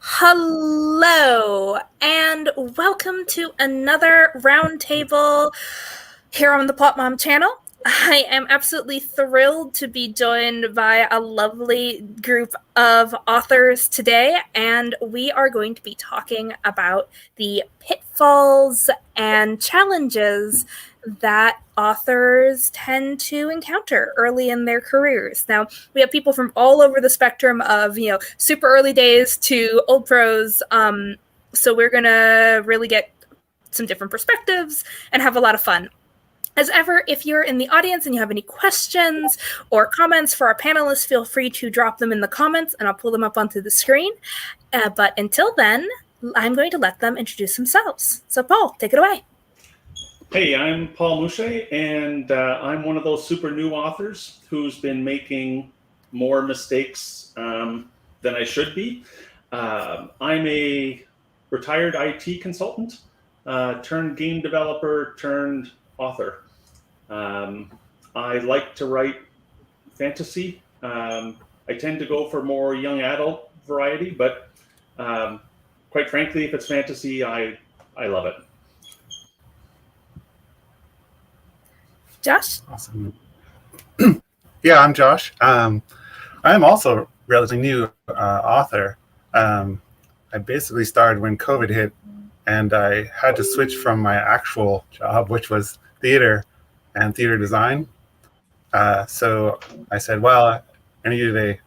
Hello, and welcome to another Roundtable here on the Plot Mom channel. I am absolutely thrilled to be joined by a lovely group of authors today, and we are going to be talking about the pitfalls and challenges that authors tend to encounter early in their careers. Now, we have people from all over the spectrum of, super early days to old pros. So we're going to really get some different perspectives and have a lot of fun. As ever, if you're in the audience and you have any questions or comments for our panelists, feel free to drop them in the comments and I'll pull them up onto the screen. But until then, I'm going to let them introduce themselves. So Paul, take it away. Hey, I'm Paul Mouche, and I'm one of those super new authors who's been making more mistakes than I should be. I'm a retired IT consultant turned game developer turned author. I like to write fantasy. I tend to go for more young adult variety, but quite frankly, if it's fantasy, I love it. Josh? Awesome. Yeah, I'm Josh. I'm also a relatively new author. I basically started when COVID hit, and I had to switch from my actual job, which was theater and theater design. So I said, well, I needed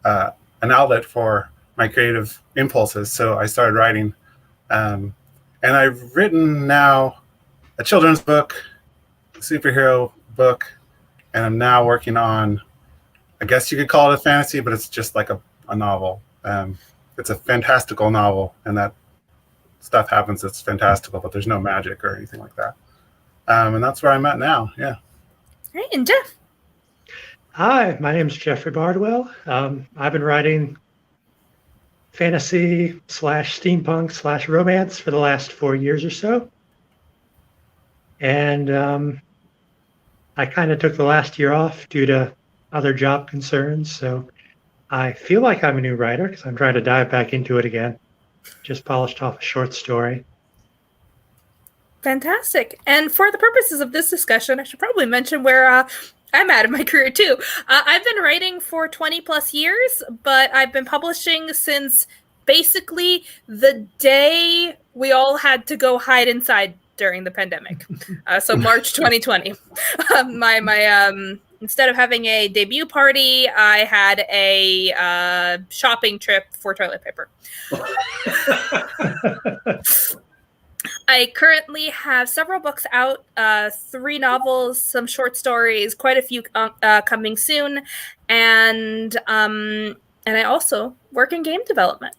an outlet for my creative impulses. So I started writing. And I've written now a children's book, superhero book, and I'm now working on, I guess you could call it a fantasy, but it's just like a novel. It's a fantastical novel, and that stuff happens that's fantastical, but there's no magic or anything like that. And that's where I'm at now. Yeah. All right, and Jeff. Hi, my name is Jeffrey Bardwell. I've been writing fantasy / steampunk / romance for the last 4 years or so. And I kind of took the last year off due to other job concerns. So I feel like I'm a new writer because I'm trying to dive back into it again. Just polished off a short story. Fantastic. And for the purposes of this discussion, I should probably mention where I'm at in my career too. I've been writing for 20 plus years, but I've been publishing since basically the day we all had to go hide inside during the pandemic. So March 2020. Instead of having a debut party, I had a shopping trip for toilet paper. I currently have several books out, 3 novels, some short stories, quite a few coming soon, and I also work in game development.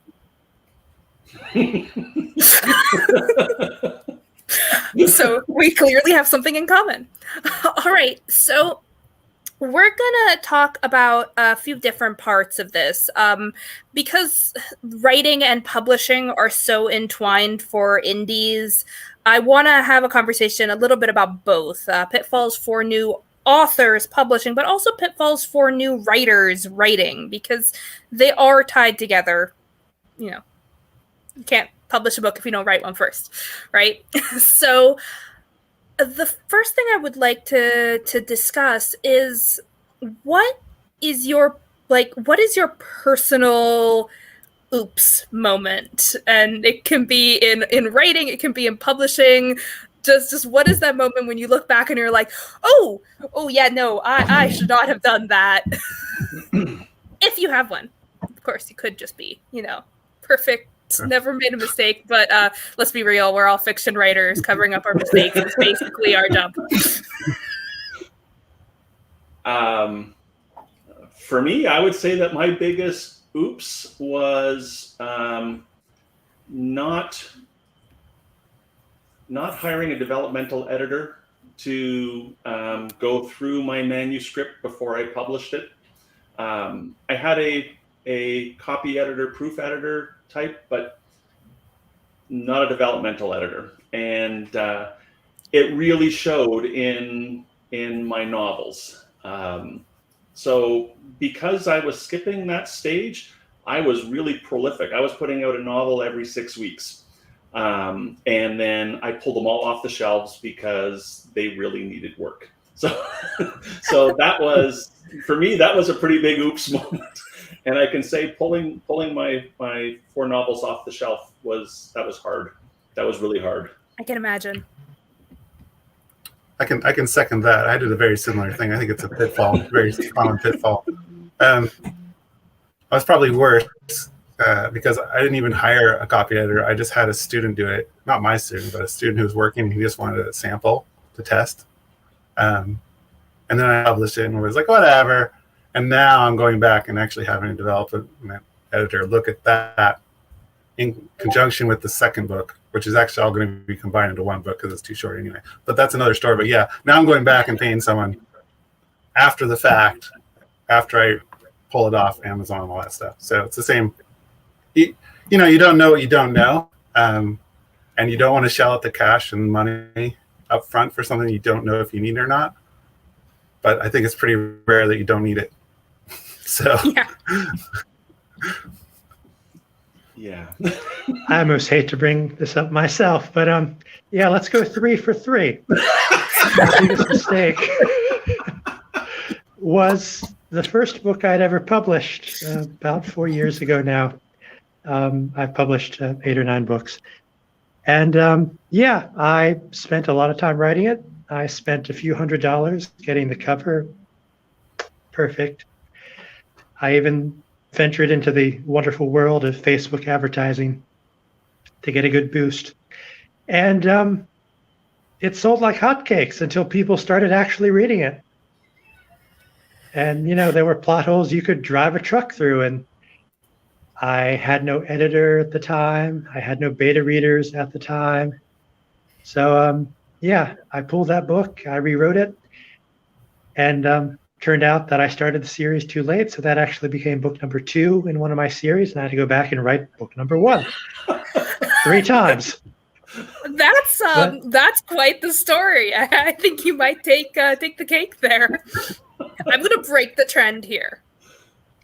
So we clearly have something in common. All right, so we're gonna talk about a few different parts of this because writing and publishing are so entwined for indies. I want to have a conversation a little bit about both pitfalls for new authors publishing, but also pitfalls for new writers writing, because they are tied together. You can't publish a book if you don't write one first, right? So the first thing I would like to discuss is what is your personal oops moment? And it can be in writing, it can be in publishing. Just what is that moment when you look back and you're like, oh yeah, no, I should not have done that. If you have one. Of course, you could just be, perfect, never made a mistake, but let's be real, we're all fiction writers. Covering up our mistakes is basically our job. For me, I would say that my biggest oops was not hiring a developmental editor to go through my manuscript before I published it. I had a copy editor, proof editor type, but not a developmental editor. And it really showed in my novels. So because I was skipping that stage, I was really prolific. I was putting out a novel every 6 weeks. And then I pulled them all off the shelves because they really needed work. So, so that was, for me, that was a pretty big oops moment. And I can say pulling my 4 novels off the shelf was hard. That was really hard. I can imagine. I can second that. I did a very similar thing. I think it's a pitfall, very common pitfall. I was probably worse because I didn't even hire a copy editor. I just had a student do it. Not my student, but a student who was working. He just wanted a sample to test. And then I published it and was like, whatever. And now I'm going back and actually having a development editor look at that in conjunction with the second book, which is actually all going to be combined into one book because it's too short anyway. But that's another story. But yeah, now I'm going back and paying someone after the fact, after I pull it off Amazon and all that stuff. So it's the same. You don't know what you don't know. And you don't want to shell out the cash and money up front for something you don't know if you need it or not. But I think it's pretty rare that you don't need it. So Yeah. Yeah. I almost hate to bring this up myself, but yeah, let's go 3 for 3. My biggest mistake was the first book I'd ever published about 4 years ago now. I've published 8 or 9 books. And yeah, I spent a lot of time writing it. I spent a few $100s getting the cover perfect. I even ventured into the wonderful world of Facebook advertising to get a good boost. And it sold like hotcakes until people started actually reading it. And, there were plot holes you could drive a truck through. And I had no editor at the time. I had no beta readers at the time. So, yeah, I pulled that book. I rewrote it. And turned out that I started the series too late, so that actually became book number 2 in one of my series, and I had to go back and write book number 1 3 times. That's quite the story. I think you might take the cake there. I'm going to break the trend here.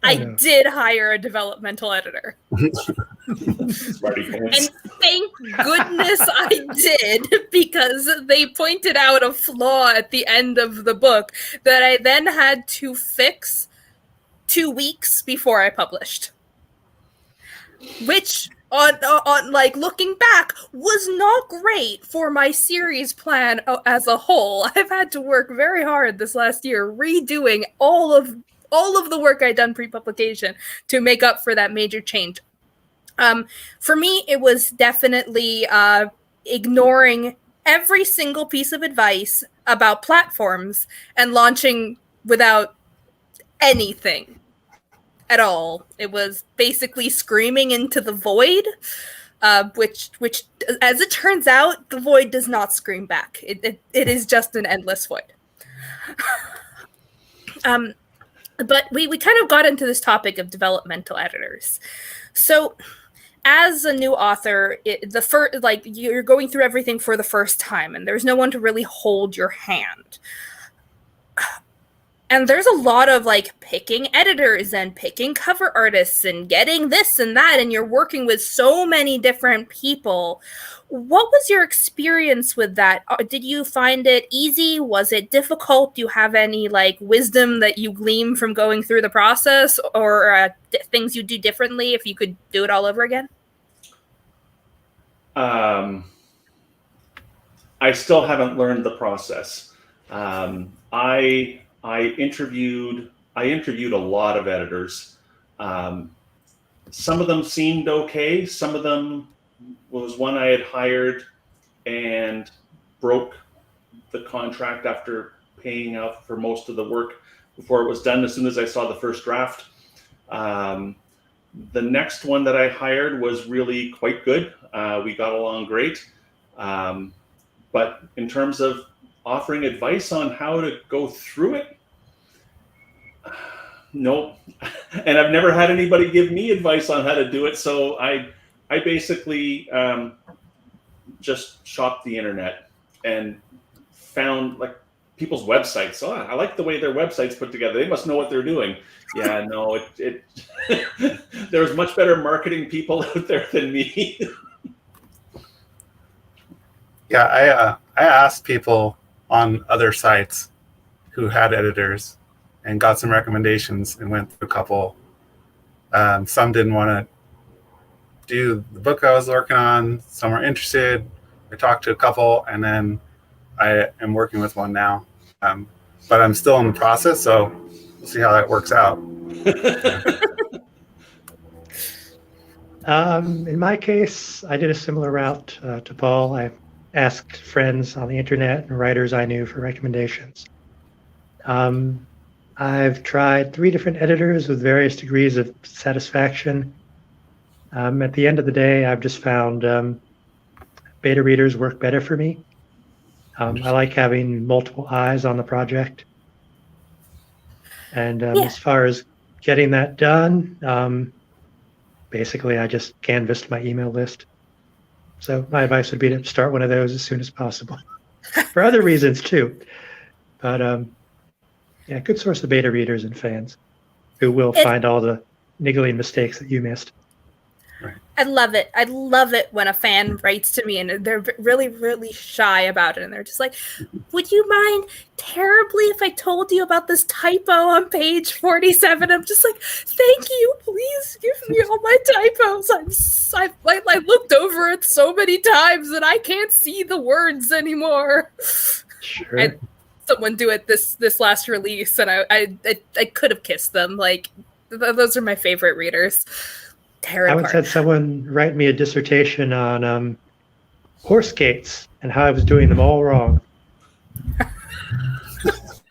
I did hire a developmental editor. Smarty pants. And thank goodness I did, because they pointed out a flaw at the end of the book that I then had to fix 2 weeks before I published. Which, on like looking back, was not great for my series plan as a whole. I've had to work very hard this last year redoing all of the work I'd done pre-publication to make up for that major change. For me, it was definitely ignoring every single piece of advice about platforms and launching without anything at all. It was basically screaming into the void, which, as it turns out, the void does not scream back. It is just an endless void. But we kind of got into this topic of developmental editors. So as a new author, you're going through everything for the first time, and there's no one to really hold your hand. And there's a lot of picking editors and picking cover artists and getting this and that, and you're working with so many different people. What was your experience with that? Did you find it easy? Was it difficult? Do you have any wisdom that you glean from going through the process, or things you do differently if you could do it all over again? I still haven't learned the process. I interviewed a lot of editors. Some of them seemed okay. Some of them was one I had hired and broke the contract after paying out for most of the work before it was done as soon as I saw the first draft. The next one that I hired was really quite good. We got along great. But in terms of offering advice on how to go through it, no. And I've never had anybody give me advice on how to do it. So I basically just shopped the internet and found people's websites. Oh, I like the way their website's put together. They must know what they're doing. Yeah, no, it there's much better marketing people out there than me. Yeah, I asked people on other sites who had editors and got some recommendations and went through a couple. Some didn't want to do the book I was working on. Some were interested. I talked to a couple, and then I am working with one now. But I'm still in the process, so we'll see how that works out. In my case, I did a similar route to Paul. I asked friends on the internet and writers I knew for recommendations. I've tried 3 different editors with various degrees of satisfaction. At the end of the day, I've just found beta readers work better for me. I like having multiple eyes on the project. And as far as getting that done, basically I just canvassed my email list. So my advice would be to start one of those as soon as possible. For other reasons too. But yeah, good source of beta readers and fans who will find all the niggling mistakes that you missed. I love it. I love it when a fan writes to me and they're really, really shy about it. And they're just like, would you mind terribly if I told you about this typo on page 47? I'm just like, thank you. Please give me all my typos. I looked over it so many times and I can't see the words anymore. Sure. I had someone do it this last release and I could have kissed them. Like, those are my favorite readers. I once had someone write me a dissertation on horse gaits and how I was doing them all wrong.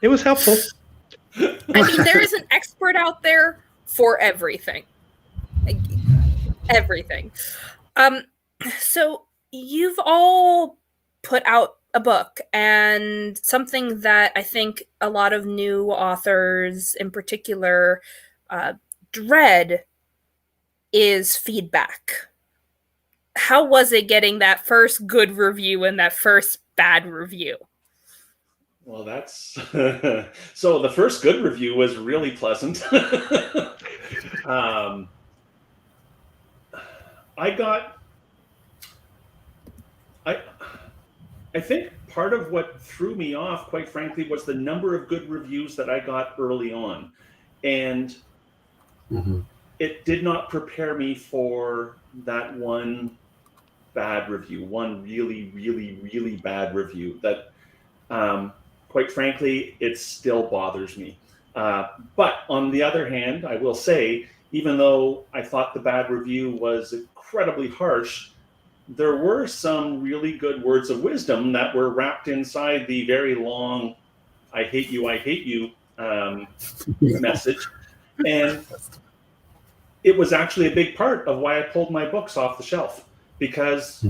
It was helpful. I mean, there is an expert out there for everything. Like, everything. So you've all put out a book, and something that I think a lot of new authors in particular dread is feedback. How was it getting that first good review and that first bad review? Well, that's so the first good review was really pleasant. I think part of what threw me off, quite frankly, was the number of good reviews that I got early on. And it did not prepare me for that one bad review, one really, really, really bad review that, quite frankly, it still bothers me. But on the other hand, I will say, even though I thought the bad review was incredibly harsh, there were some really good words of wisdom that were wrapped inside the very long, I hate you, message. And it was actually a big part of why I pulled my books off the shelf, because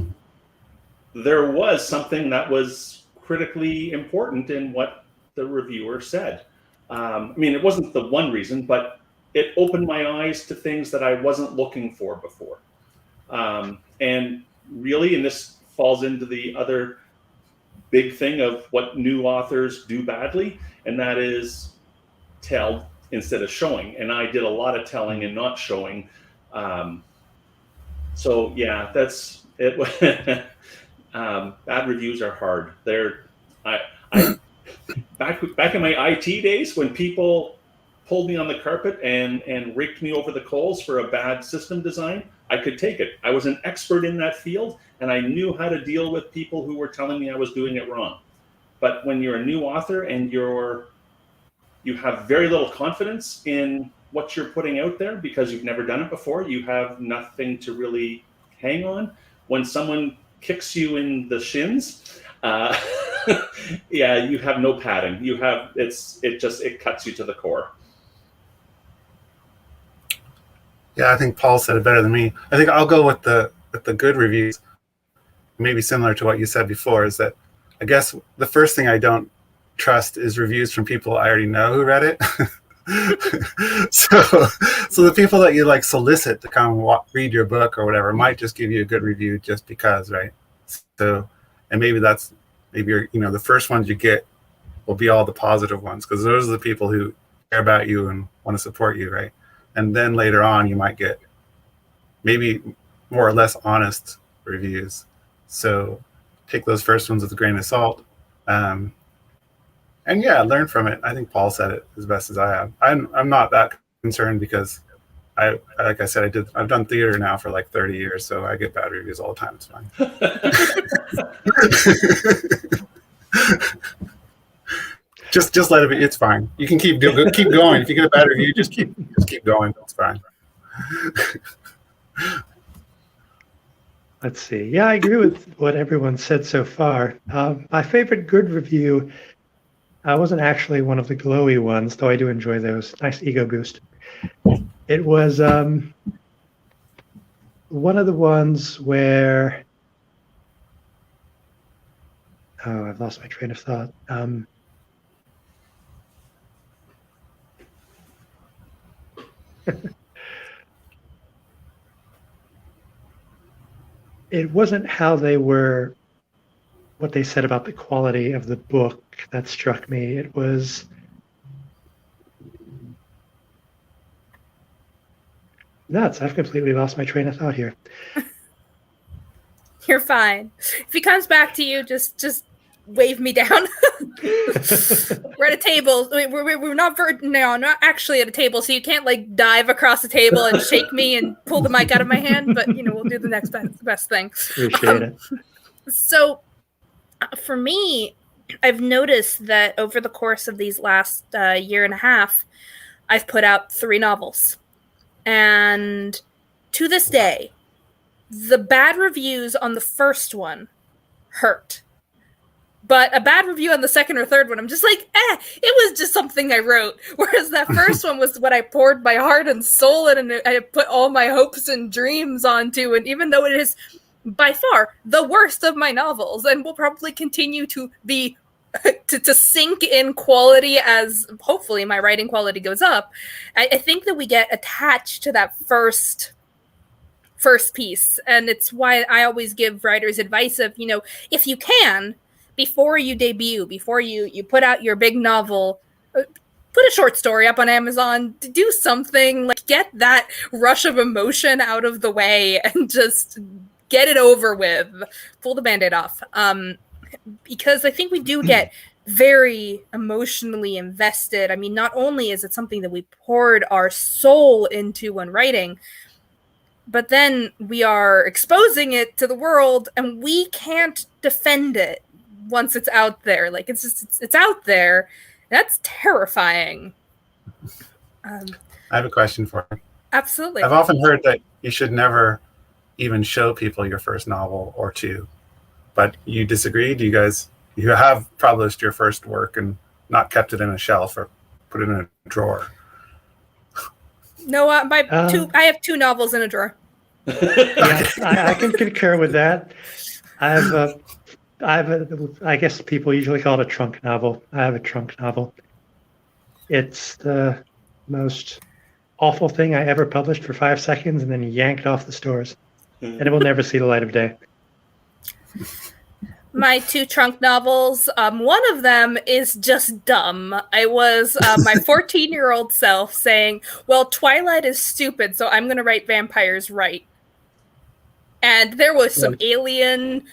there was something that was critically important in what the reviewer said. I mean, it wasn't the one reason, but it opened my eyes to things that I wasn't looking for before. And really, and this falls into the other big thing of what new authors do badly, and that is tell instead of showing. And I did a lot of telling and not showing. So yeah, that's it. Bad reviews are hard. Back in my IT days, when people pulled me on the carpet and raked me over the coals for a bad system design, I could take it. I was an expert in that field, and I knew how to deal with people who were telling me I was doing it wrong. But when you're a new author and you have very little confidence in what you're putting out there because you've never done it before, you have nothing to really hang on. When someone kicks you in the shins, yeah, you have no padding. It cuts you to the core. Yeah, I think Paul said it better than me. I think I'll go with the good reviews. Maybe similar to what you said before, is that I guess the first thing I don't trust is reviews from people I already know who read it. so the people that you like solicit to come read your book or whatever might just give you a good review just because, right? So, and maybe you're, the first ones you get will be all the positive ones, because those are the people who care about you and want to support you, right? And then later on, you might get maybe more or less honest reviews. So take those first ones with a grain of salt. And yeah, learn from it. I think Paul said it as best as I have. I'm not that concerned because like I said, I've done theater now for like 30 years, so I get bad reviews all the time. It's fine. just let it be. It's fine. You can keep going. If you get a bad review, just keep going. It's fine. Let's see. Yeah, I agree with what everyone said so far. My favorite good review wasn't actually one of the glowy ones, though I do enjoy those. Nice ego boost. It was one of the ones where... Oh, I've lost my train of thought. It wasn't how they were, what they said about the quality of the book that struck me. It was... Nuts. I've completely lost my train of thought here. You're fine. If he comes back to you, just wave me down. We're at a table. We're not not actually at a table, so you can't like dive across the table and shake me and pull the mic out of my hand. But we'll do the next best thing. Appreciate it. So, for me, I've noticed that over the course of these last year and a half, I've put out 3 novels. And to this day, the bad reviews on the first one hurt. But a bad review on the second or third one, I'm just like, it was just something I wrote. Whereas that first one was what I poured my heart and soul in, and I put all my hopes and dreams onto. And even though it is by far the worst of my novels, and will probably continue to be to sink in quality as hopefully my writing quality goes up, I think that we get attached to that first piece. And it's why I always give writers advice of, if you can, before you debut, before you put out your big novel, put a short story up on Amazon, do something, like get that rush of emotion out of the way and just get it over with, pull the Band-Aid off. Because I think we do get very emotionally invested. I mean, not only is it something that we poured our soul into when writing, but then we are exposing it to the world and we can't defend it once it's out there. Like, it's out there. That's terrifying. I have a question for you. Absolutely. I've often heard that you should never even show people your first novel or 2. But you disagree? You have published your first work and not kept it in a shelf or put it in a drawer? No, I have 2 novels in a drawer. Yeah, I can concur with that. I guess people usually call it a trunk novel. I have a trunk novel. It's the most awful thing I ever published for 5 seconds and then yanked off the stores. And it will never see the light of day. My 2 trunk novels, one of them is just dumb. I was my 14-year-old self saying, well, Twilight is stupid, so I'm going to write vampires right. And there was some alien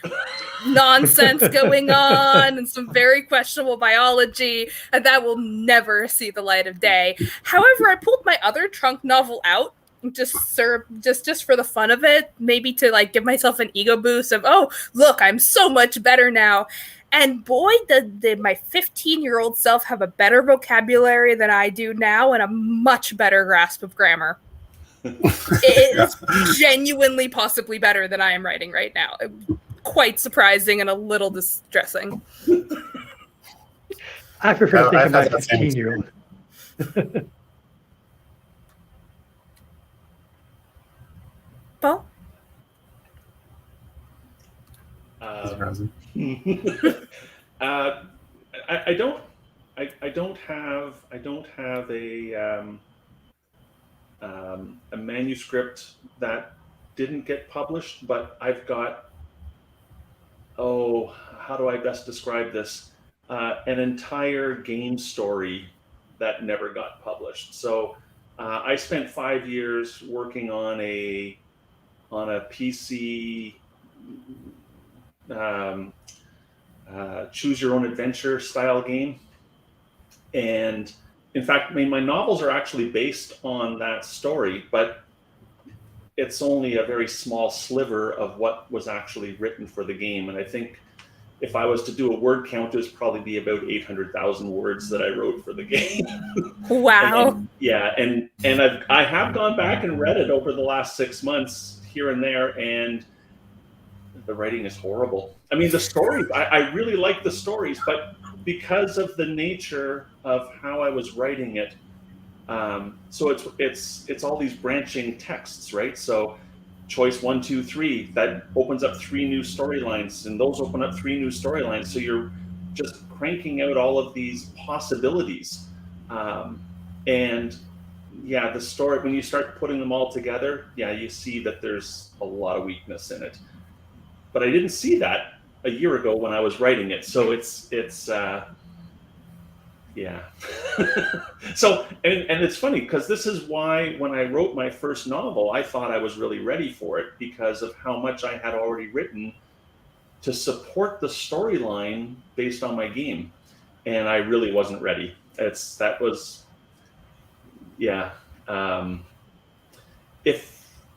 nonsense going on and some very questionable biology, and that will never see the light of day. However, I pulled my other trunk novel out just for the fun of it, maybe to like give myself an ego boost of, oh, look, I'm so much better now. And boy, did my 15-year-old self have a better vocabulary than I do now and a much better grasp of grammar. It is genuinely possibly better than I am writing right now. Quite surprising and a little distressing. I prefer to think of my 15-year-old. Paul? I don't have a manuscript that didn't get published, but I've got, how do I best describe this? an entire game story that never got published. So I spent 5 years working on a PC choose your own adventure style game. And in fact, I mean, my novels are actually based on that story, but it's only a very small sliver of what was actually written for the game. And I think if I was to do a word count, it would probably be about 800,000 words that I wrote for the game. Wow. And I have gone back and read it over the last 6 months here and there, and the writing is horrible. I mean, the stories, I really like the stories, but because of the nature of how I was writing it, so it's all these branching texts, right? So choice 1, 2, 3, that opens up 3 new storylines, and those open up 3 new storylines. So you're just cranking out all of these possibilities. And yeah, the story, when you start putting them all together, yeah, you see that there's a lot of weakness in it. But I didn't see that a year ago when I was writing it. So it's yeah. So, and it's funny because this is why when I wrote my first novel, I thought I was really ready for it because of how much I had already written to support the storyline based on my game. And I really wasn't ready. If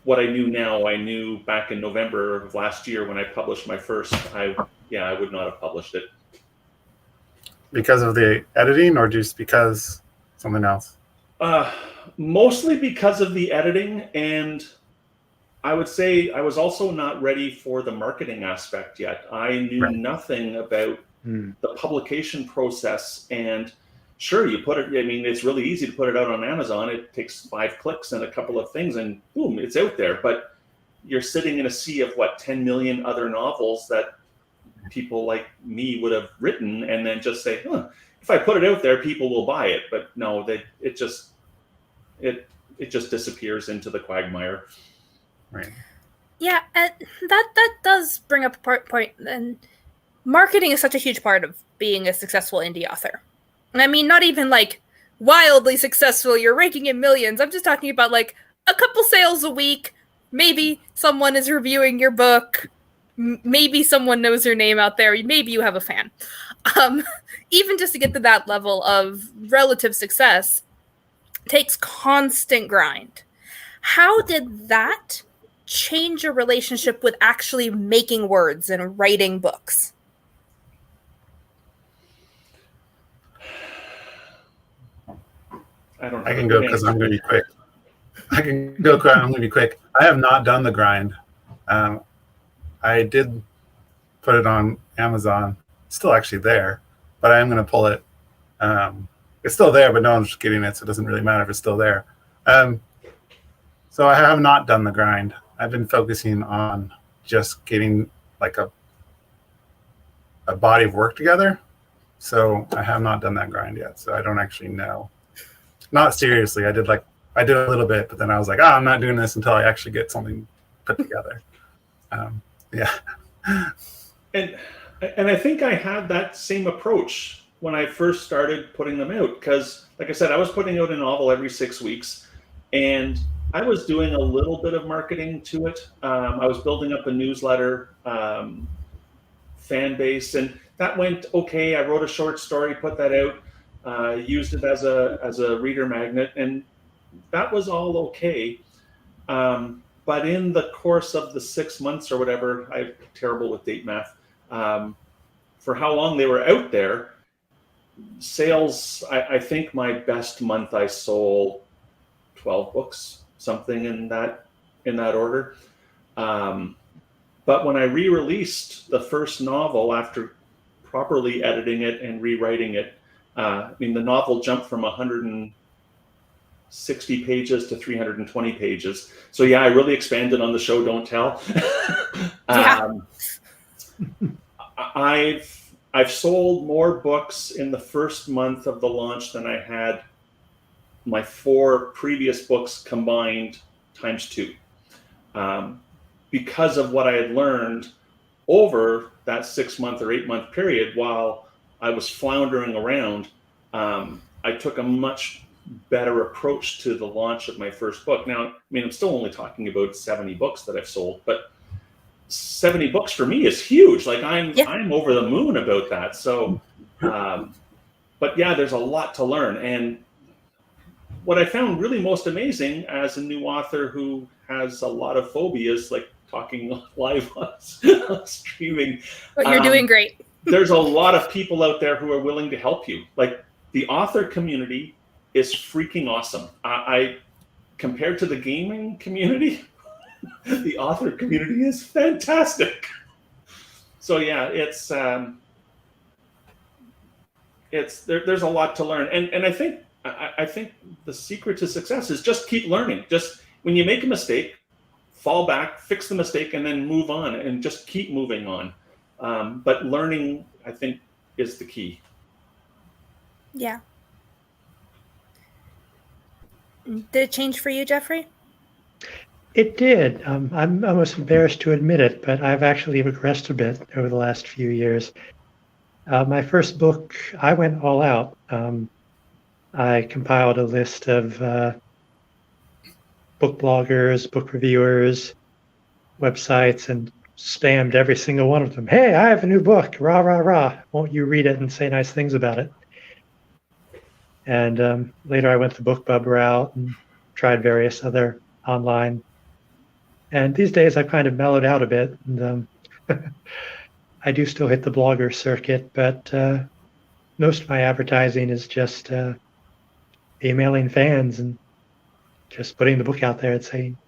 what I knew now, I knew back in November of last year when I published my first, I would not have published it. Because of the editing, or just because something else? Mostly because of the editing, and I would say I was also not ready for the marketing aspect yet. I knew nothing about the publication process, and sure, you put it, I mean, it's really easy to put it out on Amazon. It takes 5 clicks and a couple of things and boom, it's out there. But you're sitting in a sea of 10 million other novels that people like me would have written, and then just say, if I put it out there, people will buy it. But no, it just disappears into the quagmire. Right. Yeah, and that does bring up a point. And marketing is such a huge part of being a successful indie author. And I mean, not even like wildly successful, you're ranking in millions. I'm just talking about like a couple sales a week. Maybe someone is reviewing your book. Maybe someone knows your name out there. Maybe you have a fan. Even just to get to that level of relative success takes constant grind. How did that change your relationship with actually making words and writing books? I can go because I'm going to be quick. I'm going to be quick. I have not done the grind. I did put it on Amazon. It's still actually there, but I am going to pull it. It's still there, but no one's getting it, so it doesn't really matter if it's still there. So I have not done the grind. I've been focusing on just getting like a body of work together. So I have not done that grind yet. So I don't actually know. Not seriously. I did a little bit, but then I was like, I'm not doing this until I actually get something put together. Yeah. And I think I had that same approach when I first started putting them out, because like I said, I was putting out a novel every 6 weeks, and I was doing a little bit of marketing to it. I was building up a newsletter fan base, and that went okay. I wrote a short story, put that out. Used it as a reader magnet, and that was all okay. But in the course of the 6 months or whatever, I'm terrible with date math, for how long they were out there, sales, I think my best month I sold 12 books, something in that order. But when I re-released the first novel after properly editing it and rewriting it, I mean, the novel jumped from 160 pages to 320 pages. So yeah, I really expanded on the show Don't Tell. I've sold more books in the first month of the launch than I had my 4 previous books combined times 2. Because of what I had learned over that 6 month or 8 month period while I was floundering around, I took a much better approach to the launch of my first book. Now, I mean, I'm still only talking about 70 books that I've sold, but 70 books for me is huge. Like I'm over the moon about that. So, but yeah, there's a lot to learn. And what I found really most amazing as a new author who has a lot of phobias, like talking live on streaming. But you're doing great. There's a lot of people out there who are willing to help you. Like the author community is freaking awesome. I compared to the gaming community, the author community is fantastic. So yeah, there's a lot to learn, and I think the secret to success is just keep learning. Just when you make a mistake, fall back, fix the mistake, and then move on, and just keep moving on. But learning, I think, is the key. Yeah. Did it change for you, Jeffrey? It did. I'm almost embarrassed to admit it, but I've actually regressed a bit over the last few years. My first book, I went all out. I compiled a list of book bloggers, book reviewers, websites, and spammed every single one of them. Hey, I have a new book. Rah, rah, rah. Won't you read it and say nice things about it? And later I went the BookBub route and tried various other online. And these days I've kind of mellowed out a bit. And I do still hit the blogger circuit, but most of my advertising is just emailing fans and just putting the book out there and saying,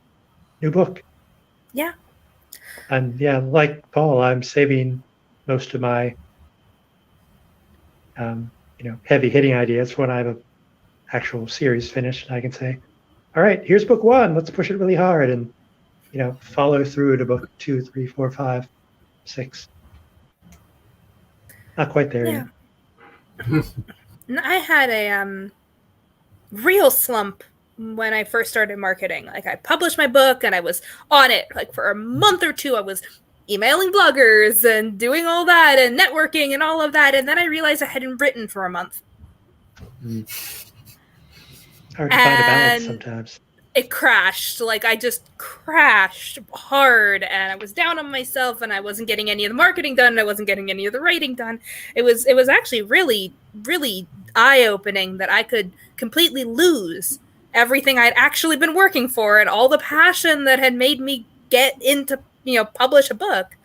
new book. Yeah. And yeah, like Paul, I'm saving most of my heavy hitting ideas when I have an actual series finished, and I can say, all right, here's book 1, let's push it really hard, and follow through to book 2, 3, 4, 5, 6. Not quite there yet. I had a real slump when I first started marketing. Like, I published my book and I was on it like for a month or two. I was emailing bloggers and doing all that and networking and all of that, and then I realized I hadn't written for a month. Hard to find a balance sometimes. It crashed. Like, I just crashed hard, and I was down on myself, and I wasn't getting any of the marketing done, and I wasn't getting any of the writing done. It was actually really, really eye-opening that I could completely lose everything I'd actually been working for and all the passion that had made me get into publish a book,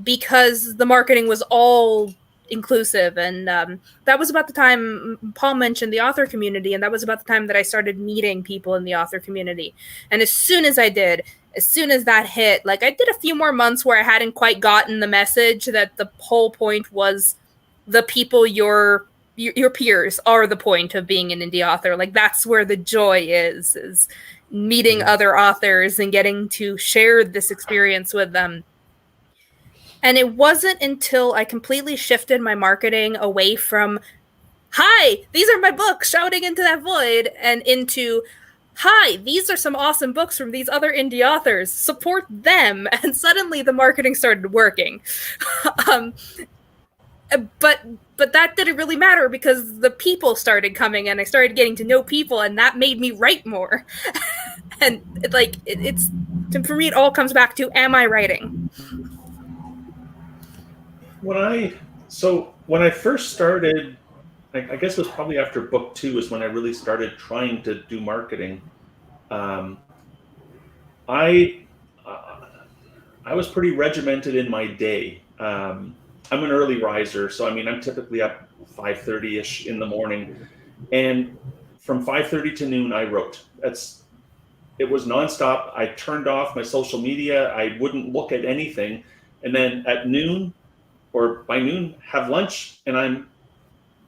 because the marketing was all inclusive. And that was about the time Paul mentioned the author community, and that was about the time that I started meeting people in the author community. And as soon as that hit, like, I did a few more months where I hadn't quite gotten the message that the whole point was the people your peers are the point of being an indie author. Like, that's where the joy is meeting other authors and getting to share this experience with them. And it wasn't until I completely shifted my marketing away from, hi, these are my books, shouting into that void, and into, hi, these are some awesome books from these other indie authors, support them. And suddenly the marketing started working. But that didn't really matter, because the people started coming and I started getting to know people, and that made me write more. And it's for me, it all comes back to, am I writing? When I first started, I guess it was probably after book 2 is when I really started trying to do marketing. I was pretty regimented in my day. I'm an early riser, so I'm typically up 5:30ish in the morning, and from 5:30 to noon I wrote. It was nonstop. I turned off my social media. I wouldn't look at anything, and then at noon, or by noon, have lunch, and I'm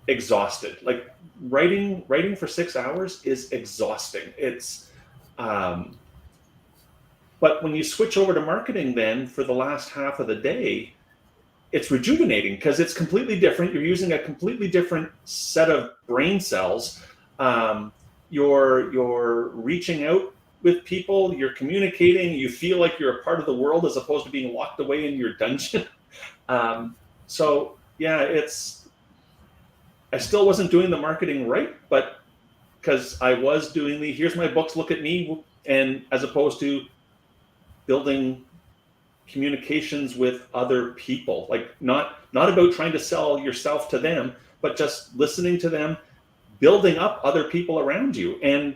exhausted. Like, writing for 6 hours is exhausting. But when you switch over to marketing, then for the last half of the day, it's rejuvenating, because it's completely different. You're using a completely different set of brain cells. You're reaching out with people. You're communicating. You feel like you're a part of the world, as opposed to being locked away in your dungeon. So yeah, I still wasn't doing the marketing right, but because I was doing here's my books, look at me, and as opposed to building communications with other people, like not about trying to sell yourself to them, but just listening to them, building up other people around you. And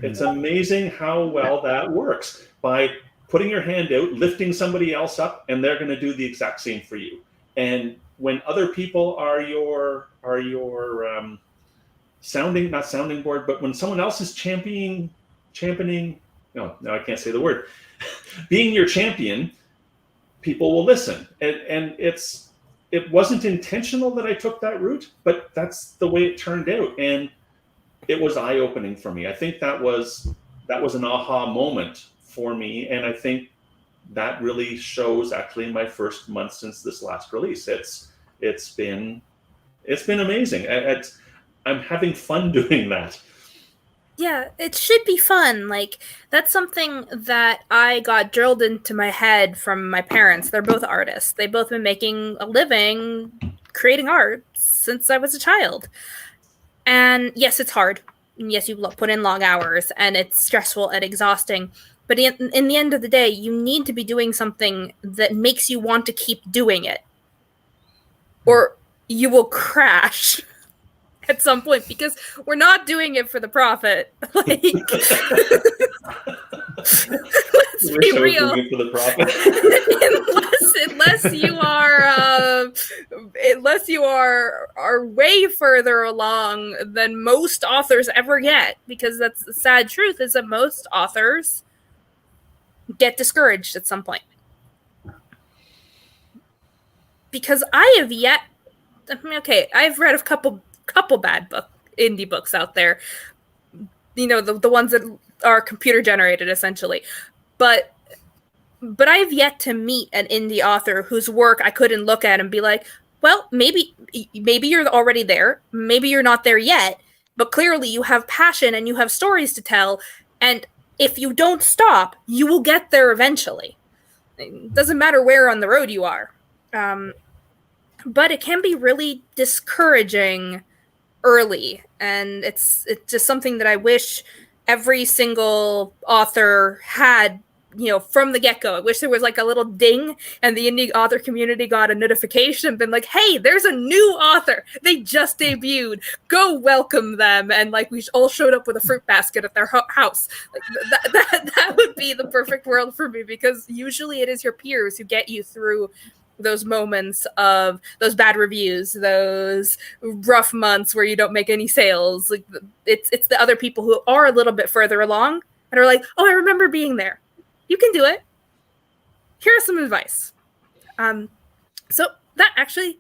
it's amazing how well that works by putting your hand out, lifting somebody else up, and they're going to do the exact same for you. And when other people are your not sounding board, but when someone else is championing, no, I can't say the word, being your champion, people will listen. And it wasn't intentional that I took that route, but that's the way it turned out. And it was eye-opening for me. I think that was an aha moment for me. And I think that really shows actually in my first month since this last release. It's been amazing. I'm having fun doing that. Yeah, it should be fun. Like, that's something that I got drilled into my head from my parents. They're both artists. They've both been making a living creating art since I was a child. And yes, it's hard. And yes, you put in long hours, and it's stressful and exhausting. But in the end of the day, you need to be doing something that makes you want to keep doing it. Or you will crash at some point, because we're not doing it for the profit. Like, let's be real. For the profit. unless you are way further along than most authors ever get, because that's the sad truth, is that most authors get discouraged at some point. Because I've read a couple bad indie books out there, the ones that are computer generated essentially, but I've yet to meet an indie author whose work I couldn't look at and be like, well, maybe you're already there, maybe you're not there yet, but clearly you have passion and you have stories to tell, and if you don't stop, you will get there eventually. It doesn't matter where on the road you are. But it can be really discouraging early, and it's just something that I wish every single author had, from the get-go. I wish there was like a little ding and the indie author community got a notification and been like, hey, there's a new author, they just debuted, go welcome them, and like we all showed up with a fruit basket at their house. Like, that would be the perfect world for me, because usually it is your peers who get you through those moments of those bad reviews, those rough months where you don't make any sales. Like, it's the other people who are a little bit further along and are like, oh, I remember being there. You can do it. Here's some advice. So that actually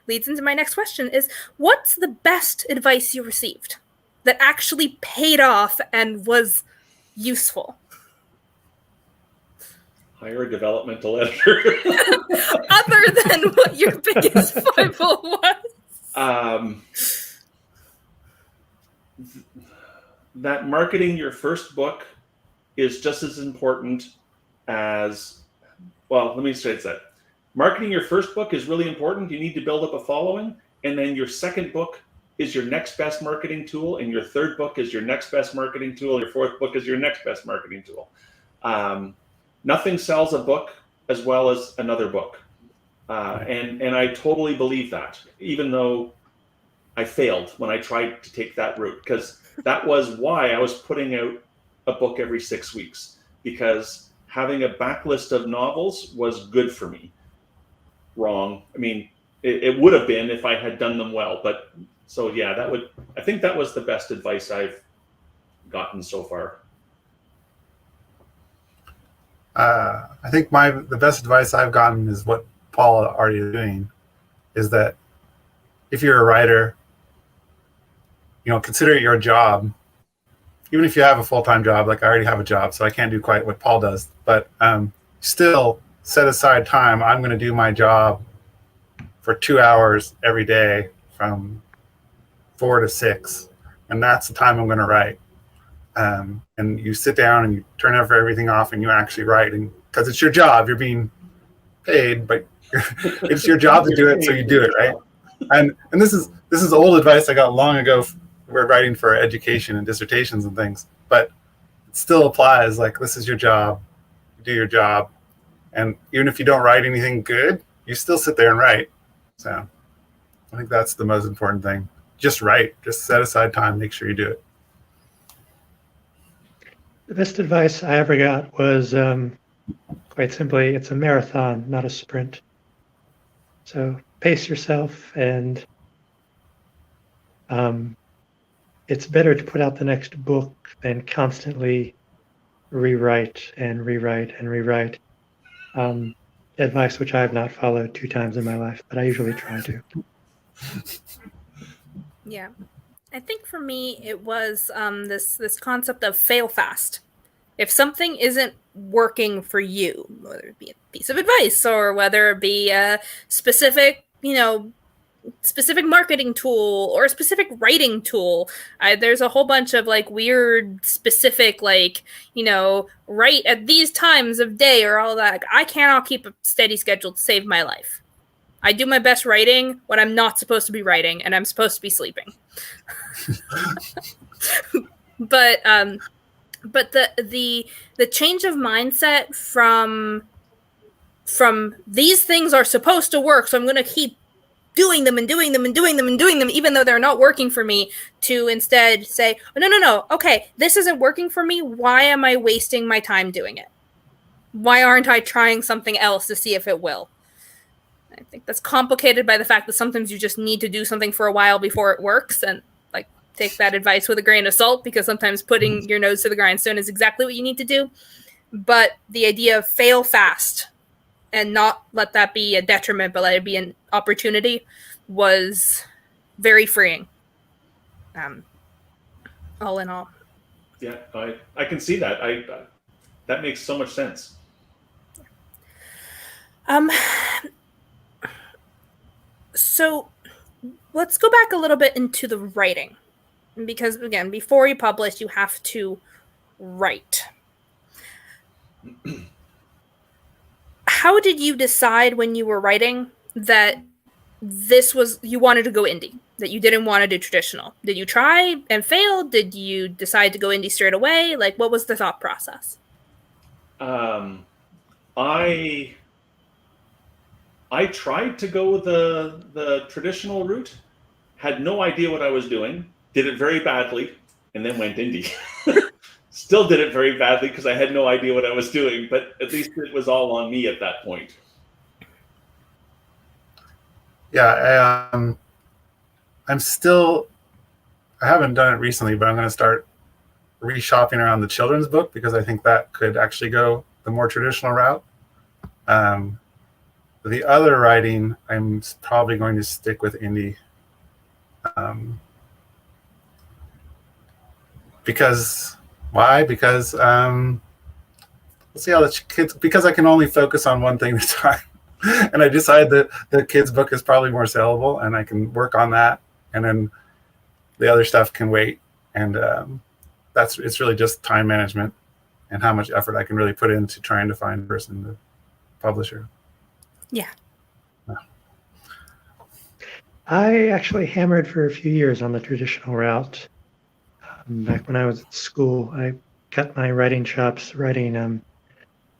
leads into my next question is, what's the best advice you received that actually paid off and was useful? Hire a developmental editor. Other than what your biggest foible was. That marketing your first book is just as important as, well, let me say that. Marketing your first book is really important. You need to build up a following. And then your second book is your next best marketing tool. And your third book is your next best marketing tool. Your fourth book is your next best marketing tool. Nothing sells a book as well as another book. And I totally believe that, even though I failed when I tried to take that route, because that was why I was putting out a book every 6 weeks, because having a backlist of novels was good for me. Wrong. I mean, it would have been if I had done them well. But so, yeah, I think that was the best advice I've gotten so far. I think the best advice I've gotten is what Paul already is doing, is that if you're a writer, consider it your job. Even if you have a full-time job, like I already have a job, so I can't do quite what Paul does, but still set aside time. I'm going to do my job for 2 hours every day from 4 to 6, and that's the time I'm going to write. And you sit down and you turn everything off and you actually write, and because it's your job, you're being paid, but it's your job to do it, so you do it, right? and this is old advice I got long ago. We're writing for education and dissertations and things, but it still applies. Like, this is your job, do your job, and even if you don't write anything good, you still sit there and write. So I think that's the most important thing. Just write. Just set aside time. Make sure you do it. The best advice I ever got was quite simply, it's a marathon, not a sprint. So pace yourself, and it's better to put out the next book than constantly rewrite and rewrite and rewrite. Advice which I have not followed 2 times in my life, but I usually try to. Yeah. I think for me, it was this concept of fail fast. If something isn't working for you, whether it be a piece of advice or whether it be a specific marketing tool or a specific writing tool, there's a whole bunch of like weird specific write at these times of day or all that. I cannot keep a steady schedule to save my life. I do my best writing when I'm not supposed to be writing and I'm supposed to be sleeping. But the change of mindset from these things are supposed to work, so I'm going to keep doing them and doing them and doing them and doing them, even though they're not working for me, to instead say, oh, no, okay, this isn't working for me. Why am I wasting my time doing it? Why aren't I trying something else to see if it will? I think that's complicated by the fact that sometimes you just need to do something for a while before it works, and take that advice with a grain of salt, because sometimes putting your nose to the grindstone is exactly what you need to do. But the idea of fail fast and not let that be a detriment, but let it be an opportunity, was very freeing. All in all. Yeah, I can see that. That makes so much sense. So let's go back a little bit into the writing. Because, again, before you publish, you have to write. How did you decide when you were writing that you wanted to go indie, that you didn't want to do traditional? Did you try and fail? Did you decide to go indie straight away? What was the thought process? I tried to go the traditional route, had no idea what I was doing, did it very badly, and then went indie. Still did it very badly because I had no idea what I was doing, but at least it was all on me at that point. Yeah, I haven't done it recently, but I'm going to start reshopping around the children's book, because I think that could actually go the more traditional route. The other writing, I'm probably going to stick with indie. Why? Because we'll see how the kids, because I can only focus on one thing at a time. And I decided that the kids' book is probably more sellable, and I can work on that, and then the other stuff can wait. And it's really just time management and how much effort I can really put into trying to find a person, the publisher. Yeah. I actually hammered for a few years on the traditional route. Back when I was at school, I cut my writing chops writing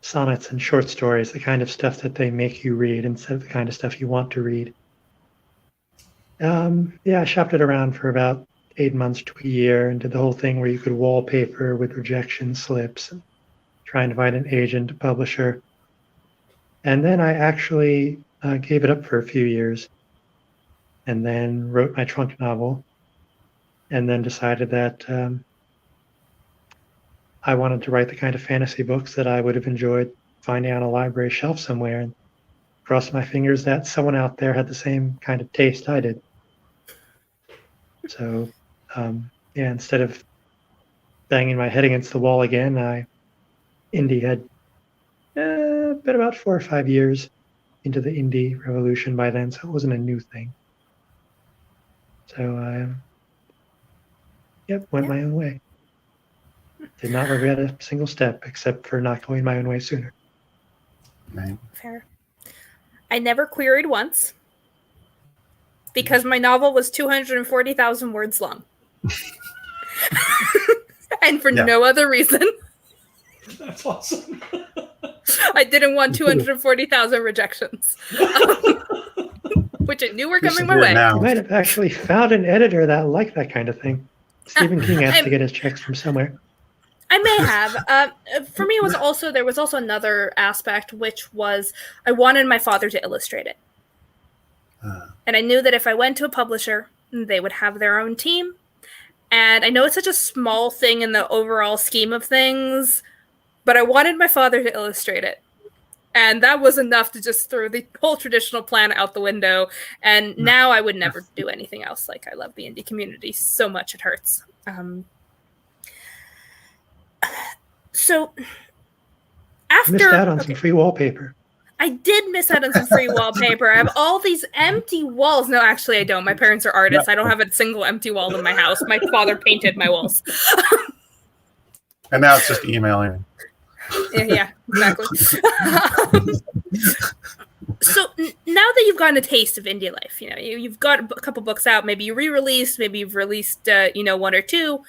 sonnets and short stories, the kind of stuff that they make you read instead of the kind of stuff you want to read. I shopped it around for about 8 months to a year, and did the whole thing where you could wallpaper with rejection slips and trying to find an agent, a publisher. And then I actually gave it up for a few years, and then wrote my trunk novel, and then decided that I wanted to write the kind of fantasy books that I would have enjoyed finding on a library shelf somewhere, and crossed my fingers that someone out there had the same kind of taste I did. So, instead of banging my head against the wall again, indie had been about 4 or 5 years into the indie revolution by then, so it wasn't a new thing. So I went my own way. Did not regret a single step, except for not going my own way sooner. Right. Fair. I never queried once. because my novel was 240,000 words long. And for no other reason. That's awesome. I didn't want 240,000 rejections. Which I knew were coming my way. You might have actually found an editor that liked that kind of thing. Stephen King has to get his checks from somewhere. I may have. For me, there was also another aspect, which was I wanted my father to illustrate it. And I knew that if I went to a publisher, they would have their own team. And I know it's such a small thing in the overall scheme of things, but I wanted my father to illustrate it. And that was enough to just throw the whole traditional plan out the window. And now I would never do anything else. Like, I love the indie community so much it hurts. So after Missed out on some free wallpaper. I did miss out on some free wallpaper. I have all these empty walls. No, actually I don't. My parents are artists. I don't have a single empty wall in my house. My father painted my walls. And now it's just emailing. Yeah, exactly. So now that you've gotten a taste of indie life, you've got a couple books out, maybe you re-released, maybe you've released, one or two.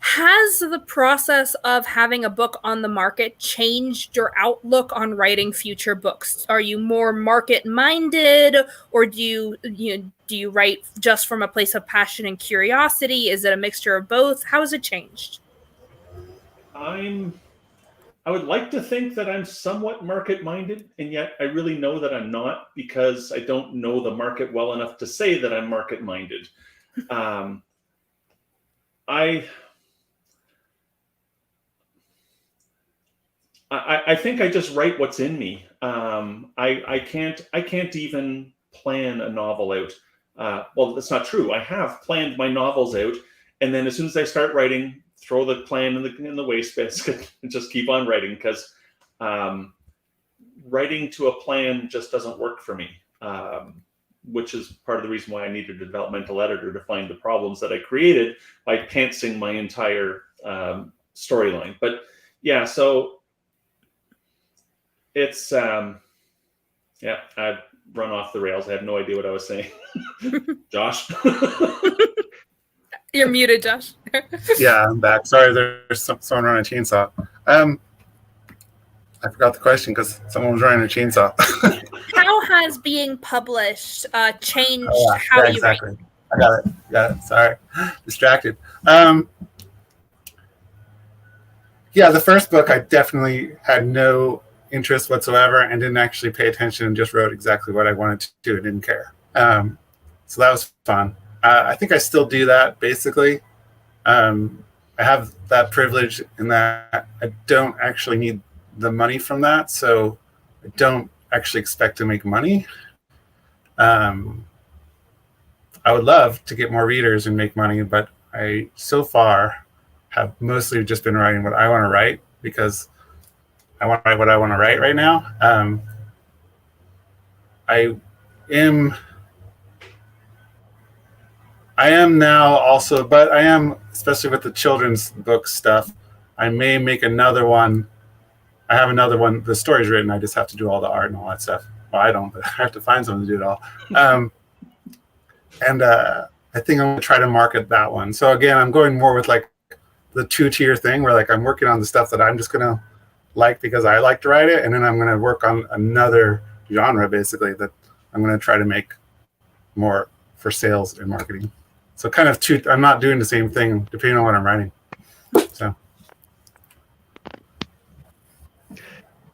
Has the process of having a book on the market changed your outlook on writing future books? Are you more market-minded, or do you write just from a place of passion and curiosity? Is it a mixture of both? How has it changed? I would like to think that I'm somewhat market-minded, and yet I really know that I'm not, because I don't know the market well enough to say that I'm market-minded. I think I just write what's in me. I can't even plan a novel out. Well, that's not true. I have planned my novels out, and then as soon as I start writing, throw the plan in the wastebasket and just keep on writing, because writing to a plan just doesn't work for me, which is part of the reason why I needed a developmental editor to find the problems that I created by pantsing my entire storyline. But yeah, so it's I've run off the rails. I have no idea what I was saying. Josh? You're muted, Josh. Yeah, I'm back. Sorry, there's someone running a chainsaw. I forgot the question because someone was running a chainsaw. How has being published changed how you write? I got it. Sorry. Distracted. Yeah, the first book I definitely had no interest whatsoever and didn't actually pay attention and just wrote exactly what I wanted to do and didn't care. So that was fun. I think I still do that, basically. I have that privilege in that I don't actually need the money from that, so I don't actually expect to make money. I would love to get more readers and make money, but I, so far, have mostly just been writing what I want to write, because I want to write what I want to write right now. I am now also, but I am, especially with the children's book stuff, I may make another one. I have another one. The story's written. I just have to do all the art and all that stuff. Well, I don't, but I have to find someone to do it all. And I think I'm going to try to market that one. So again, I'm going more with like the 2-tier thing where like I'm working on the stuff that I'm just going to like because I like to write it. And then I'm going to work on another genre, basically, that I'm going to try to make more for sales and marketing. So kind of I'm not doing the same thing depending on what I'm writing. So.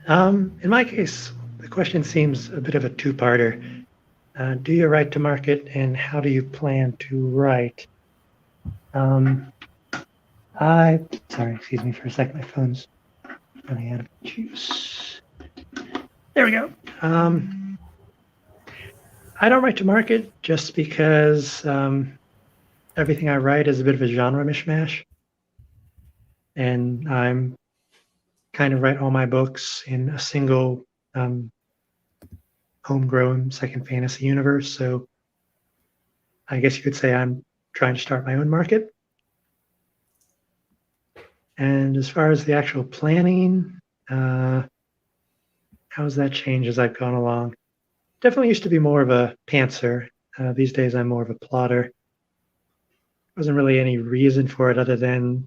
In my case, the question seems a bit of a two-parter. Do you write to market, and how do you plan to write? Sorry, excuse me for a second. My phone's running out of juice. There we go. I don't write to market just because everything I write is a bit of a genre mishmash. And I'm kind of write all my books in a single homegrown second fantasy universe. So I guess you could say I'm trying to start my own market. And as far as the actual planning, how has that changed as I've gone along? Definitely used to be more of a pantser. These days, I'm more of a plotter. Wasn't really any reason for it other than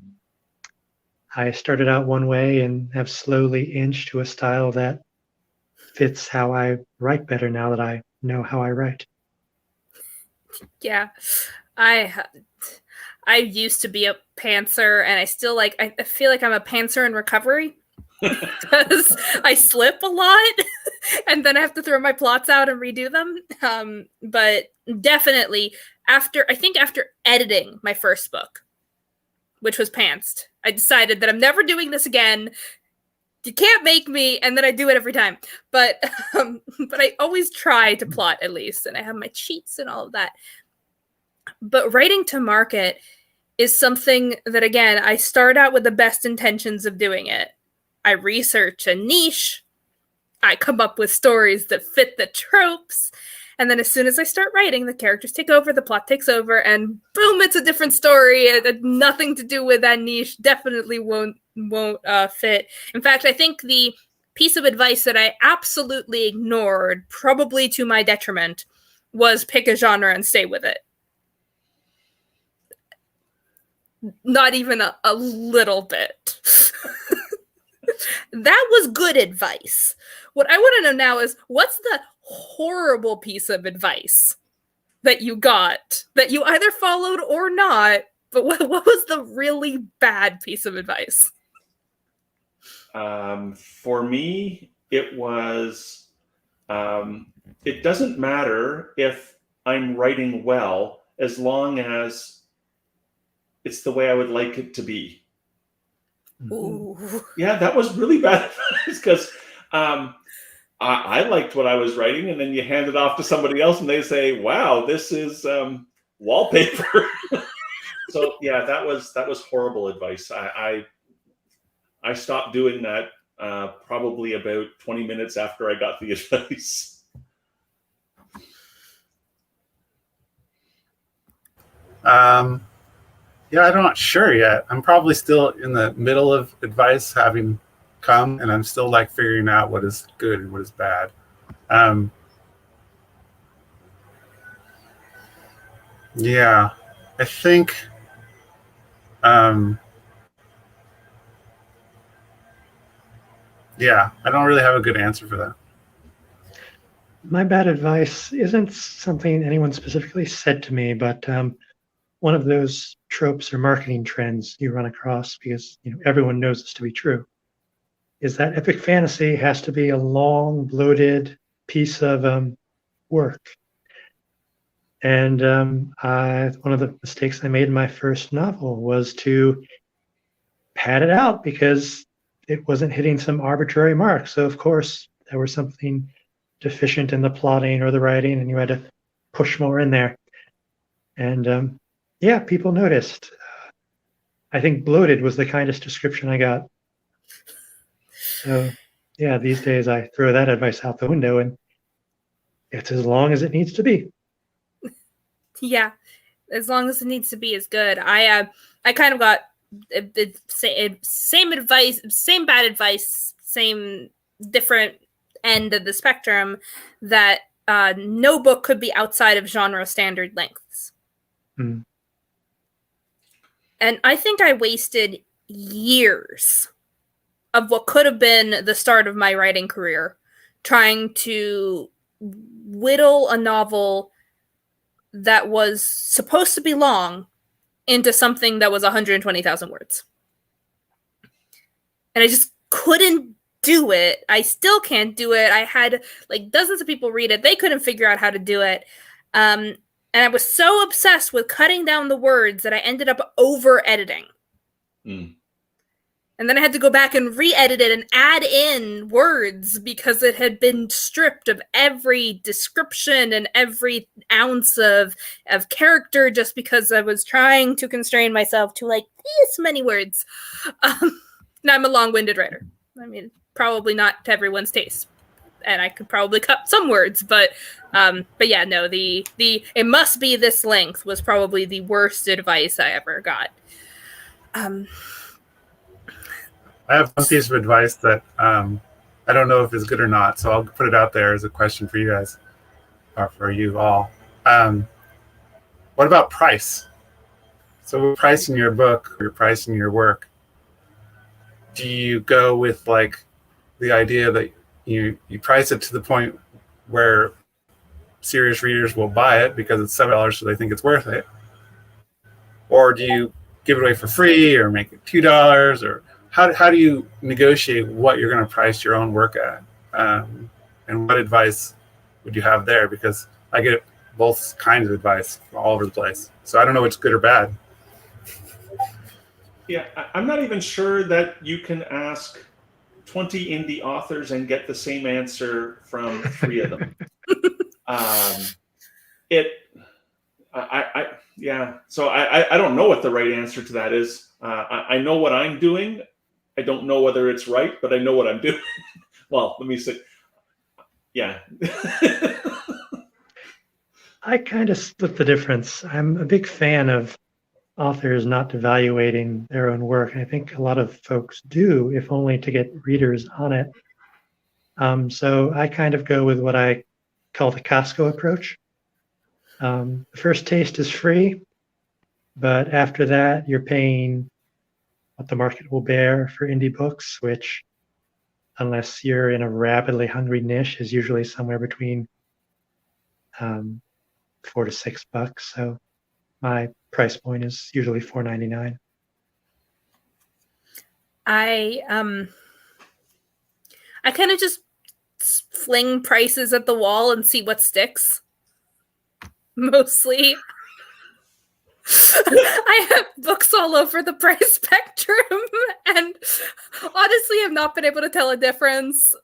I started out one way and have slowly inched to a style that fits how I write better now that I know how I write. Yeah, I used to be a pantser, and I still I feel like I'm a pantser in recovery because I slip a lot, and then I have to throw my plots out and redo them. But definitely after editing my first book, which was Pantsed, I decided that I'm never doing this again. You can't make me, and then I do it every time. But I always try to plot at least, and I have my cheats and all of that. But writing to market is something that, again, I start out with the best intentions of doing it. I research a niche. I come up with stories that fit the tropes. And then as soon as I start writing, the characters take over, the plot takes over, and boom, it's a different story. It had nothing to do with that niche. Definitely won't fit. In fact, I think the piece of advice that I absolutely ignored, probably to my detriment, was pick a genre and stay with it. Not even a little bit. That was good advice. What I want to know now is, what's the horrible piece of advice that you got that you either followed or not, but what was the really bad piece of advice? For me, it was, it doesn't matter if I'm writing well, as long as it's the way I would like it to be. Ooh. Yeah, that was really bad because I liked what I was writing, and then you hand it off to somebody else and they say, wow, this is wallpaper. So yeah, that was horrible advice. I stopped doing that probably about 20 minutes after I got the advice. Yeah, I'm not sure yet. I'm probably still in the middle of advice having come, and I'm still figuring out what is good and what is bad. Yeah, I think yeah, I don't really have a good answer for that. My bad advice isn't something anyone specifically said to me, but one of those tropes or marketing trends you run across, because everyone knows this to be true, is that epic fantasy has to be a long, bloated piece of work. And one of the mistakes I made in my first novel was to pad it out because it wasn't hitting some arbitrary mark. So of course there was something deficient in the plotting or the writing, and you had to push more in there. And yeah, people noticed. I think bloated was the kindest description I got. So yeah, these days I throw that advice out the window, and it's as long as it needs to be. Yeah, as long as it needs to be is good. I kind of got same advice, same bad advice, same different end of the spectrum, that no book could be outside of genre standard lengths. Mm. And I think I wasted years of what could have been the start of my writing career trying to whittle a novel that was supposed to be long into something that was 120,000 words. And I just couldn't do it. I still can't do it. I had dozens of people read it. They couldn't figure out how to do it. And I was so obsessed with cutting down the words that I ended up over-editing. Mm. And then I had to go back and re-edit it and add in words because it had been stripped of every description and every ounce of character just because I was trying to constrain myself to this many words. Now I'm a long-winded writer. I mean, probably not to everyone's taste. And I could probably cut some words, but yeah, no, the it must be this length was probably the worst advice I ever got. I have one piece of advice that I don't know if it's good or not, so I'll put it out there as a question for you guys, or for you all. What about price? So with pricing your book or pricing your work, do you go with like the idea that you price it to the point where serious readers will buy it because it's $7, so they think it's worth it? Or do you give it away for free or make it $2? Or how do you negotiate what you're going to price your own work at? And what advice would you have there? Because I get both kinds of advice from all over the place. So I don't know what's good or bad. Yeah, I'm not even sure that you can ask 20 indie authors and get the same answer from 3 of them. So I don't know what the right answer to that is. I know what I'm doing. I don't know whether it's right, but I know what I'm doing. Well, let me say, yeah. I kind of split the difference. I'm a big fan of authors not devaluating their own work. I think a lot of folks do, if only to get readers on it. So I kind of go with what I call the Costco approach. The first taste is free, but after that, you're paying what the market will bear for indie books, which, unless you're in a rapidly hungry niche, is usually somewhere between $4 to $6. So my price point is usually $4.99. I kind of just fling prices at the wall and see what sticks. Mostly. I have books all over the price spectrum, and honestly have not been able to tell a difference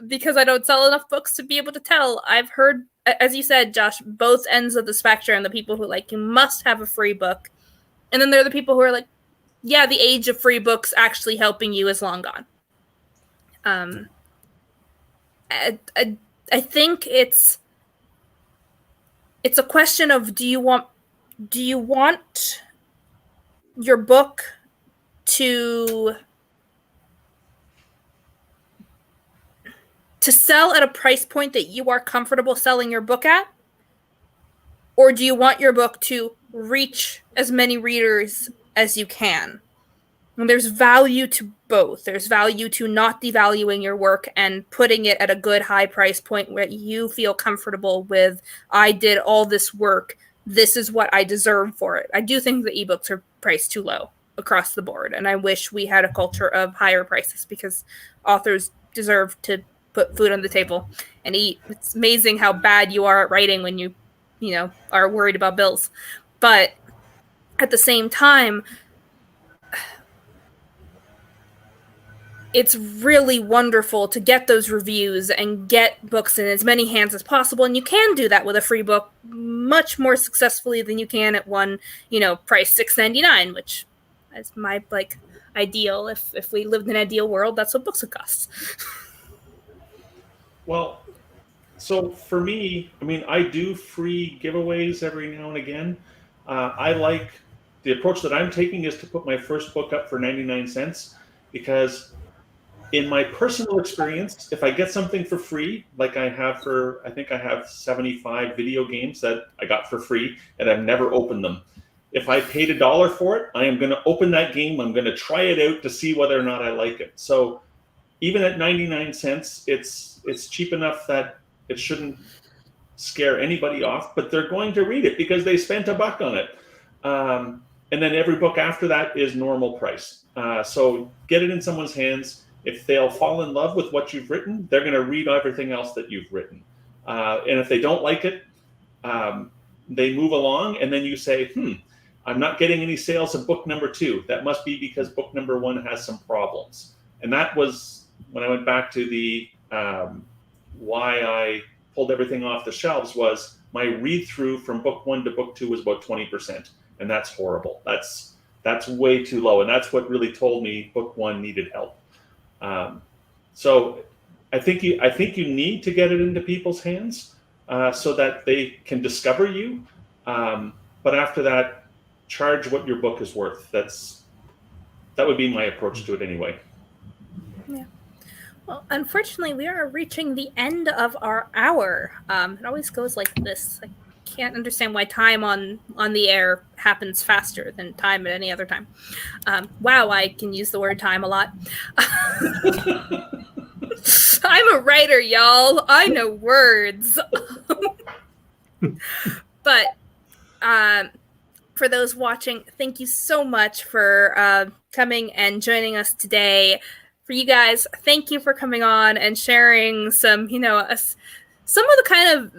because I don't sell enough books to be able to tell. I've heard, as you said, Josh, both ends of the spectrum. The people who like, you must have a free book. And then there are the people who are like, yeah, the age of free books actually helping you is long gone. I think it's a question of do you want your book to sell at a price point that you are comfortable selling your book at? Or do you want your book to reach as many readers as you can? And there's value to both. There's value to not devaluing your work and putting it at a good high price point where you feel comfortable with, I did all this work. This is what I deserve for it. I do think the ebooks are priced too low across the board. And I wish we had a culture of higher prices because authors deserve to put food on the table and eat. It's amazing how bad you are at writing when you are worried about bills. But at the same time, it's really wonderful to get those reviews and get books in as many hands as possible. And you can do that with a free book much more successfully than you can at one, price $6.99, which is my ideal. If we lived in an ideal world, that's what books would cost. Well, so for me, I do free giveaways every now and again. I like the approach that I'm taking is to put my first book up for 99 cents because in my personal experience, if I get something for free, like I think I have 75 video games that I got for free and I've never opened them. If I paid $1 for it, I am going to open that game. I'm going to try it out to see whether or not I like it. So even at 99 cents, it's cheap enough that it shouldn't scare anybody off, but they're going to read it because they spent $1 on it. And then every book after that is normal price. So get it in someone's hands. If they'll fall in love with what you've written, they're going to read everything else that you've written. And if they don't like it, they move along. And then you say, I'm not getting any sales of book number 2. That must be because book number 1 has some problems. And that was when I went back to the why I pulled everything off the shelves was my read through from book 1 to book 2 was about 20%. And that's horrible. That's way too low. And that's what really told me book 1 needed help. So I think you need to get it into people's hands so that they can discover you. But after that, charge what your book is worth. That would be my approach to it anyway. Yeah. Well, unfortunately, we are reaching the end of our hour. It always goes like this. I can't understand why time on the air happens faster than time at any other time. Wow, I can use the word time a lot. I'm a writer, y'all. I know words. But for those watching, thank you so much for coming and joining us today. For you guys, thank you for coming on and sharing some, some of the kind of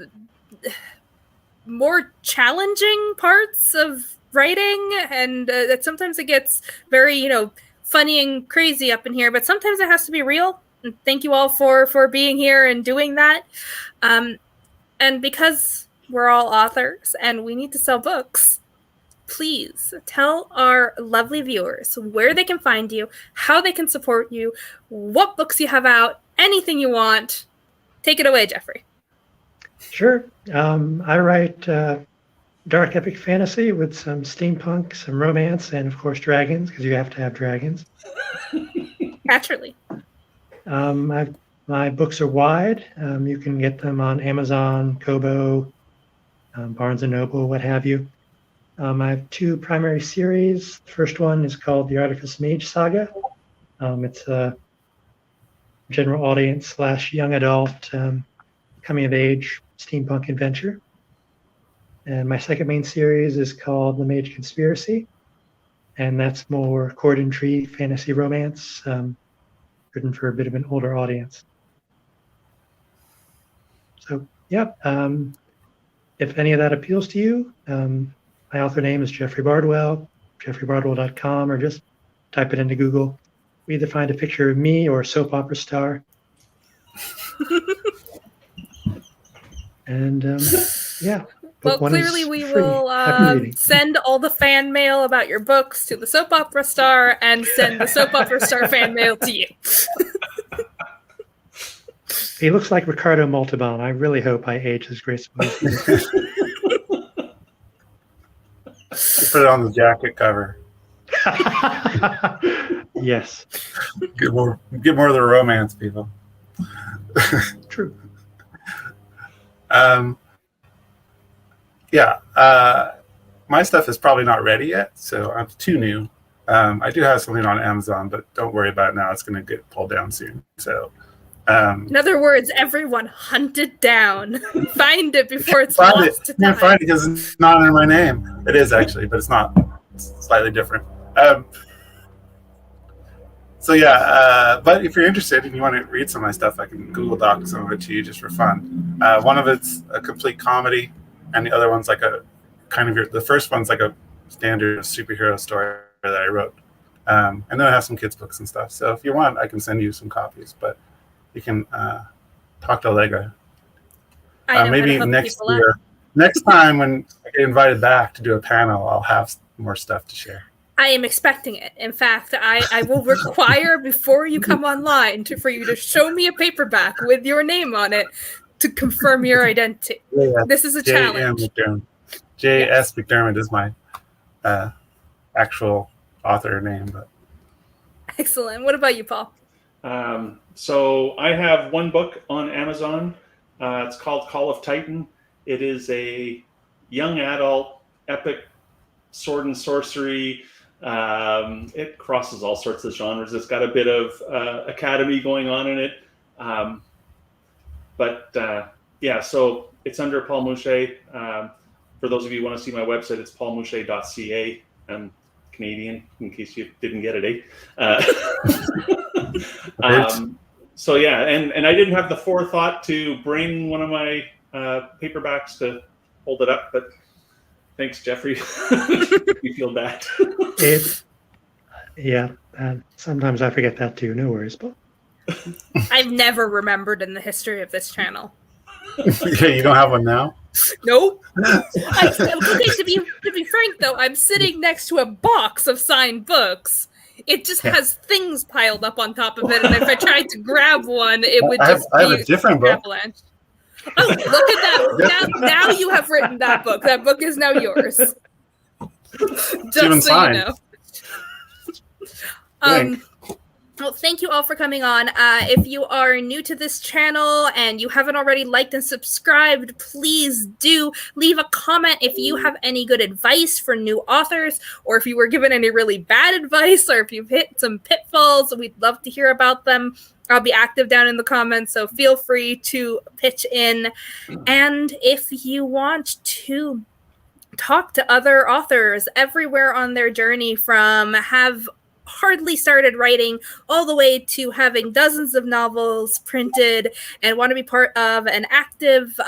more challenging parts of writing, and that sometimes it gets very, funny and crazy up in here, but sometimes it has to be real. And thank you all for being here and doing that. And because we're all authors and we need to sell books, please tell our lovely viewers where they can find you, how they can support you, what books you have out, anything you want. Take it away, Jeffrey. Sure. I write dark epic fantasy with some steampunk, some romance, and of course dragons, because you have to have dragons. Naturally. My books are wide. You can get them on Amazon, Kobo, Barnes & Noble, what have you. I have two primary series. The first one is called The Artifice Mage Saga. It's a general audience / young adult coming of age steampunk adventure. And my second main series is called The Mage Conspiracy. And that's more court intrigue, fantasy romance, written for a bit of an older audience. So, yeah, if any of that appeals to you, my author name is Jeffrey Bardwell, jeffreybardwell.com, or just type it into Google. We either find a picture of me or a soap opera star. And yeah. Well, clearly we will send all the fan mail about your books to the soap opera star and send the soap opera star fan mail to you. He looks like Ricardo Montalban. I really hope I age as gracefully. Put it on the jacket cover. Yes. Get more of the romance, people. True. My stuff is probably not ready yet, so I'm too new. I do have something on Amazon, but don't worry about it now. It's going to get pulled down soon. So, in other words, everyone hunt it down. Find it before it's find lost to it. time. Find it because it's not under my name. It is actually, but it's not. It's slightly different. But if you're interested and you want to read some of my stuff, I can Google Doc some of it to you just for fun. One of it's a complete comedy, and the other one's like a the first one's like a standard superhero story that I wrote. And then I have some kids' books and stuff. So if you want, I can send you some copies, but you can talk to Allegra. Maybe next year. Next time when I get invited back to do a panel, I'll have more stuff to share. I am expecting it. In fact, I will require before you come online for you to show me a paperback with your name on it to confirm your identity. Yeah. This is a challenge. J.S. McDermott is my actual author name. But. Excellent. What about you, Paul? So I have one book on Amazon. It's called Call of Titan. It is a young adult epic sword and sorcery. It crosses all sorts of genres. It's got a bit of academy going on in it. So it's under Paul Mouche. For those of you who want to see my website, it's paulmouche.ca. I'm Canadian, in case you didn't get it, and I didn't have the forethought to bring one of my paperbacks to hold it up, but thanks, Jeffrey. You feel bad. Sometimes I forget that too. No worries, Paul. I've never remembered in the history of this channel. Yeah, you don't have one now? Nope. To be frank, though, I'm sitting next to a box of signed books. It just has things piled up on top of it, and if I tried to grab one, it would just be I have a different book. Avalanche. Oh, look at that! Now you have written that book. That book is now yours. Just so signed. you know. Well, thank you all for coming on. If you are new to this channel and you haven't already liked and subscribed, please do leave a comment if you have any good advice for new authors, or if you were given any really bad advice, or if you've hit some pitfalls. We'd love to hear about them. I'll be active down in the comments, so feel free to pitch in. And if you want to talk to other authors everywhere on their journey, from have hardly started writing all the way to having dozens of novels printed, and want to be part of an active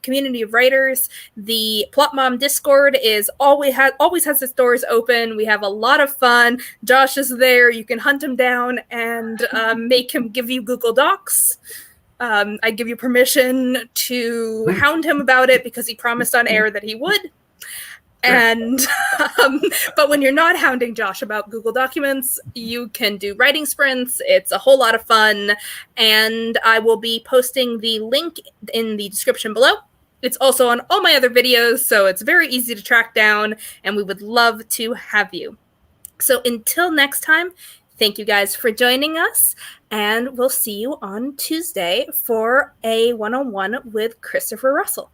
community of writers, the Plot Mom Discord is always has its doors open. We have a lot of fun. Josh is there. You can hunt him down and make him give you Google Docs. I give you permission to hound him about it because he promised on air that he would. And but when you're not hounding Josh about Google Documents, you can do writing sprints. It's a whole lot of fun, and I will be posting the link in the description below. It's also on all my other videos, so it's very easy to track down, and we would love to have you. So until next time, thank you guys for joining us, and we'll see you on Tuesday for a one-on-one with Christopher Russell.